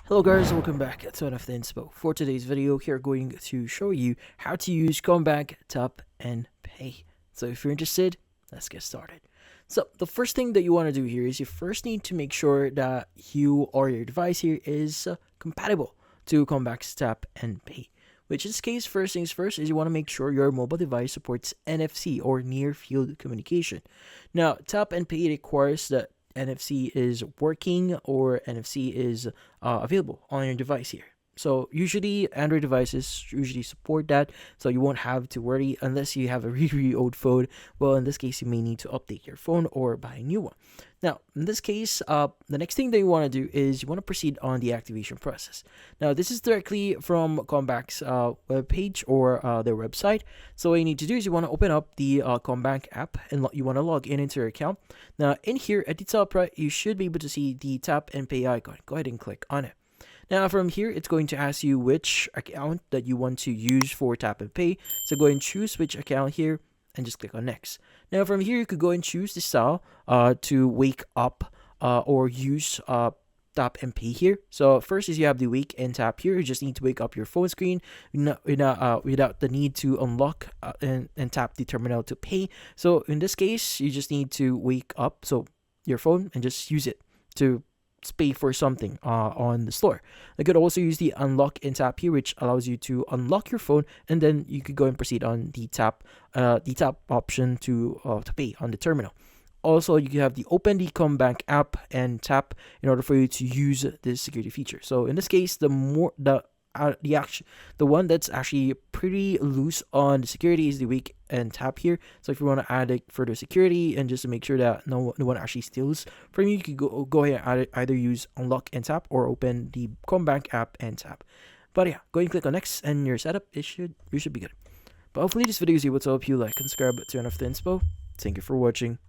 Hello guys, welcome back to another inspo. For today's video, we're going to show you how to use CommBank Tap and Pay. So if you're interested, let's get started. So the first thing that you want to do here is you first need to make sure that you or your device here is compatible to CommBank Tap and Pay. Which in this case, first things first is you want to make sure your mobile device supports NFC or near field communication. Now, Tap and Pay requires that NFC is working or NFC is available on your device here. So usually Android devices usually support that, so you won't have to worry unless you have a really old phone. Well, in this case, you may need to update your phone or buy a new one. Now, in this case, the next thing that you want to do is you want to proceed on the activation process. Now, this is directly from CommBank's web page or their website. So what you need to do is you want to open up the CommBank app and you want to log in into your account. Now, in here at the top right, you should be able to see the Tap and Pay icon. Go ahead and click on it. Now from here, it's going to ask you which account that you want to use for Tap and Pay. So go and choose which account here and just click on next. Now from here, you could go and choose the style to wake up or use Tap and Pay here. So first is you have the wake and tap here. You just need to wake up your phone screen without the need to unlock and tap the terminal to pay. So in this case, you just need to wake up your phone and just use it to pay for something on the store. You could also use the unlock and tap here, which allows you to unlock your phone, and then you could go and proceed on the tap option to pay on the terminal. Also, you have the open the CommBank app and tap in order for you to use this security feature. So in this case, the one that's actually pretty loose on the security is the wake and tap here. So if you want to add further security and just to make sure that no one actually steals from you, you could go ahead and either use unlock and tap or open the CommBank app and tap. But yeah, go and click on next and your setup you should be good. But hopefully this video is able to help you. Like and subscribe to enough the inspo. Thank you for watching.